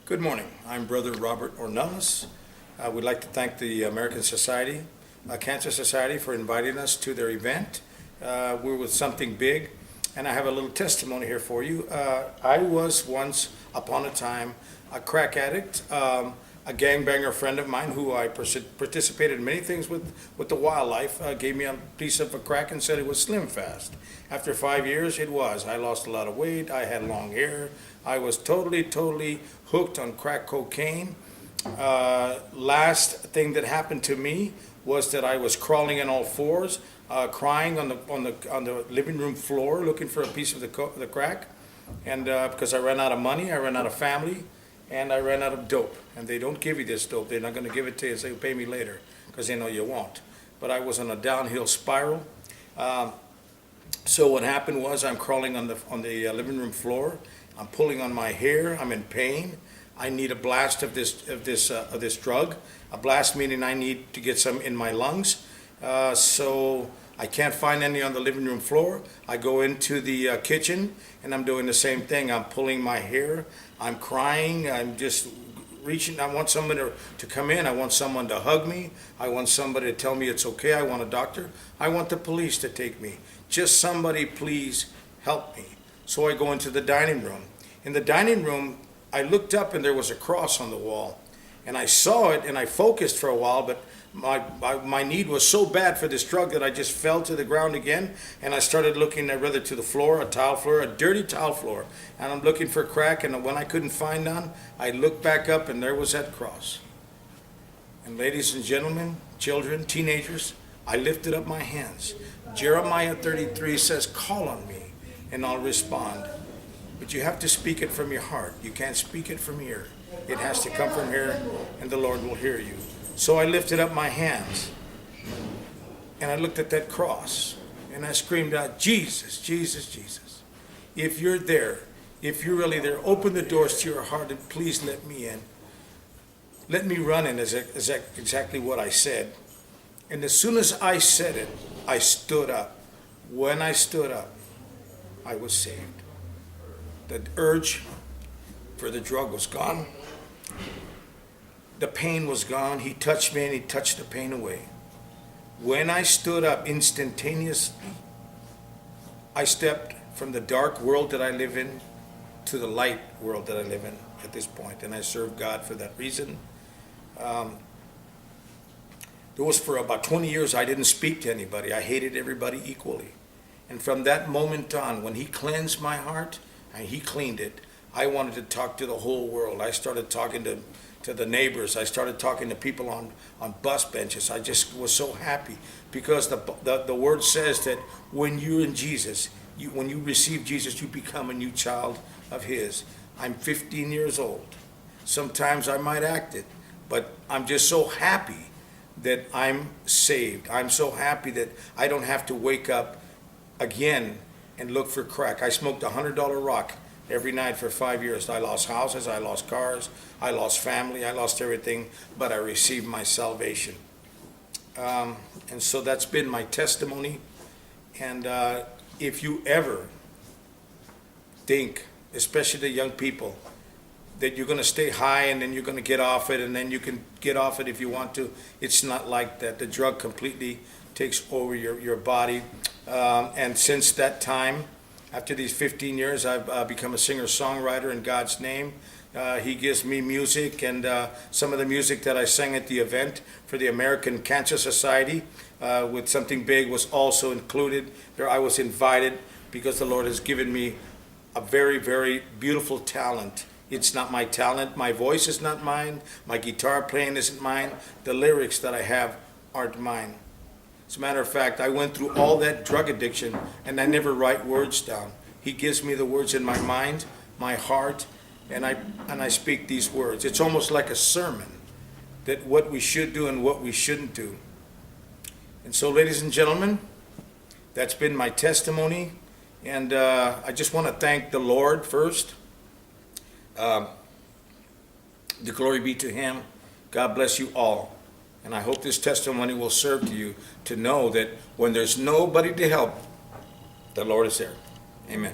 Good morning. I'm Brother Robert Ornelas. I would like to thank the American Cancer Society for inviting us to their event. We're with Something Big, and I have a little testimony here for you. I was once upon a time a crack addict, a gangbanger friend of mine who I participated in many things with the wildlife, gave me a piece of a crack and said it was Slim Fast. After 5 years, it was. I lost a lot of weight. I had long hair. I was totally hooked on crack cocaine. Last thing that happened to me was that I was crawling on all fours, crying on the living room floor, looking for a piece of the crack, and because I ran out of money, I ran out of family, and I ran out of dope. And they don't give you this dope. They're not going to give it to you and say, pay me later, because they know you won't. But I was on a downhill spiral. So what happened was I'm crawling on the living room floor. I'm pulling on my hair. I'm in pain. I need a blast of this drug. A blast meaning I need to get some in my lungs. So I can't find any on the living room floor. I go into the kitchen and I'm doing the same thing. I'm pulling my hair. I'm crying. I'm just reaching. I want someone to come in. I want someone to hug me. I want somebody to tell me it's okay. I want a doctor. I want the police to take me. Just somebody please help me. So I go into the dining room. In the dining room, I looked up and there was a cross on the wall. And I saw it and I focused for a while, but my need was so bad for this drug that I just fell to the ground again. And I started looking rather to the floor, a tile floor, a dirty tile floor. And I'm looking for crack, and when I couldn't find none, I looked back up and there was that cross. And ladies and gentlemen, children, teenagers, I lifted up my hands. Jeremiah 33 says, call on me and I'll respond. But you have to speak it from your heart. You can't speak it from here. It has to come from here, and the Lord will hear you. So I lifted up my hands, and I looked at that cross, and I screamed out, Jesus, Jesus, Jesus. If you're there, if you're really there, open the doors to your heart and please let me in. Let me run in is exactly what I said. And as soon as I said it, I stood up. When I stood up, I was saved. The urge for the drug was gone. The pain was gone. He touched me and he touched the pain away. When I stood up instantaneously, I stepped from the dark world that I live in to the light world that I live in at this point, and I serve God for that reason. There was for about 20 years I didn't speak to anybody. I hated everybody equally. And from that moment on, when he cleansed my heart and he cleaned it, I wanted to talk to the whole world. I started talking to the neighbors. I started talking to people on bus benches. I just was so happy because the word says that when you're in Jesus, when you receive Jesus, you become a new child of his. I'm 15 years old. Sometimes I might act it, but I'm just so happy that I'm saved. I'm so happy that I don't have to wake up again and look for crack. I smoked a $100 rock every night for 5 years. I lost houses, I lost cars, I lost family, I lost everything, but I received my salvation. And so that's been my testimony. And if you ever think, especially the young people, that you're going to stay high and then you're going to get off it and then you can get off it if you want to, it's not like that. The drug completely takes over your body. And since that time, after these 15 years, I've become a singer-songwriter in God's name. He gives me music, and some of the music that I sang at the event for the American Cancer Society with Something Big was also included. There, I was invited because the Lord has given me a very, very beautiful talent. It's not my talent. My voice is not mine. My guitar playing isn't mine. The lyrics that I have aren't mine. As a matter of fact, I went through all that drug addiction and I never write words down. He gives me the words in my mind, my heart, and I speak these words. It's almost like a sermon, that what we should do and what we shouldn't do. And so, ladies and gentlemen, that's been my testimony. And I just want to thank the Lord first. The glory be to him. God bless you all. And I hope this testimony will serve to you to know that when there's nobody to help, the Lord is there. Amen.